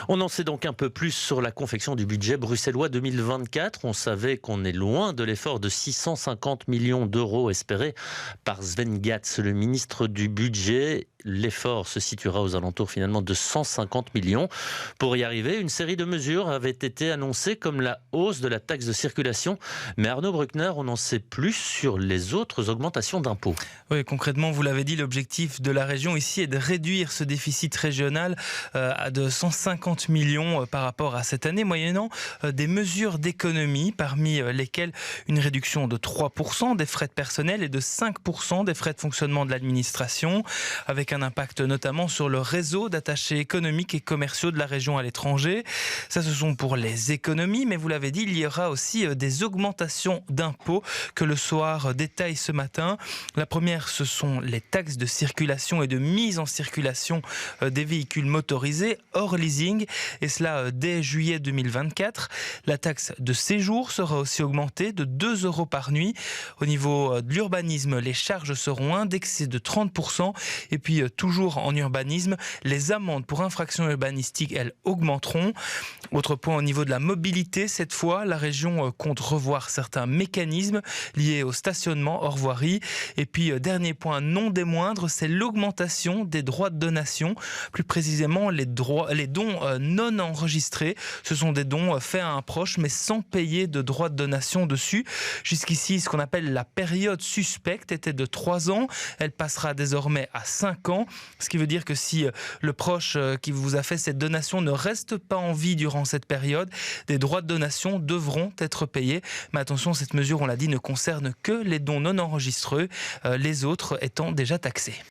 On en sait donc un peu plus sur la confection du budget bruxellois 2024. On savait qu'on est loin de l'effort de 650 millions d'euros espéré par Sven Gatz, le ministre du budget. L'effort se situera aux alentours finalement de 150 millions. Pour y arriver, une série de mesures avaient été annoncées comme la hausse de la taxe de circulation. Mais Arnaud Bruckner, on en sait plus sur les autres augmentations d'impôts. Oui, concrètement, vous l'avez dit, l'objectif de la région ici est de réduire ce déficit régional à de 150 millions par rapport à cette année, moyennant des mesures d'économie, parmi lesquelles une réduction de 3% des frais de personnel et de 5% des frais de fonctionnement de l'administration, avec un impact notamment sur le réseau d'attachés économiques et commerciaux de la région à l'étranger. Ça, ce sont pour les économies, mais vous l'avez dit, il y aura aussi des augmentations d'impôts que le soir détaille ce matin. La première, ce sont les taxes de circulation et de mise en circulation des véhicules motorisés hors leasing, et cela dès juillet 2024. La taxe de séjour sera aussi augmentée de 2 € par nuit. Au niveau de l'urbanisme, les charges seront indexées de 30%, et puis toujours en urbanisme, les amendes pour infractions urbanistiques, elles augmenteront. Autre point au niveau de la mobilité, cette fois, la région compte revoir certains mécanismes liés au stationnement hors voirie. Et puis, dernier point non des moindres, c'est l'augmentation des droits de donation. Plus précisément, les dons non enregistrés. Ce sont des dons faits à un proche, mais sans payer de droits de donation dessus. Jusqu'ici, ce qu'on appelle la période suspecte était de 3 ans. Elle passera désormais à 5 ans. Ce qui veut dire que si le proche qui vous a fait cette donation ne reste pas en vie durant cette période, des droits de donation devront être payés. Mais attention, cette mesure, on l'a dit, ne concerne que les dons non enregistrés, les autres étant déjà taxés.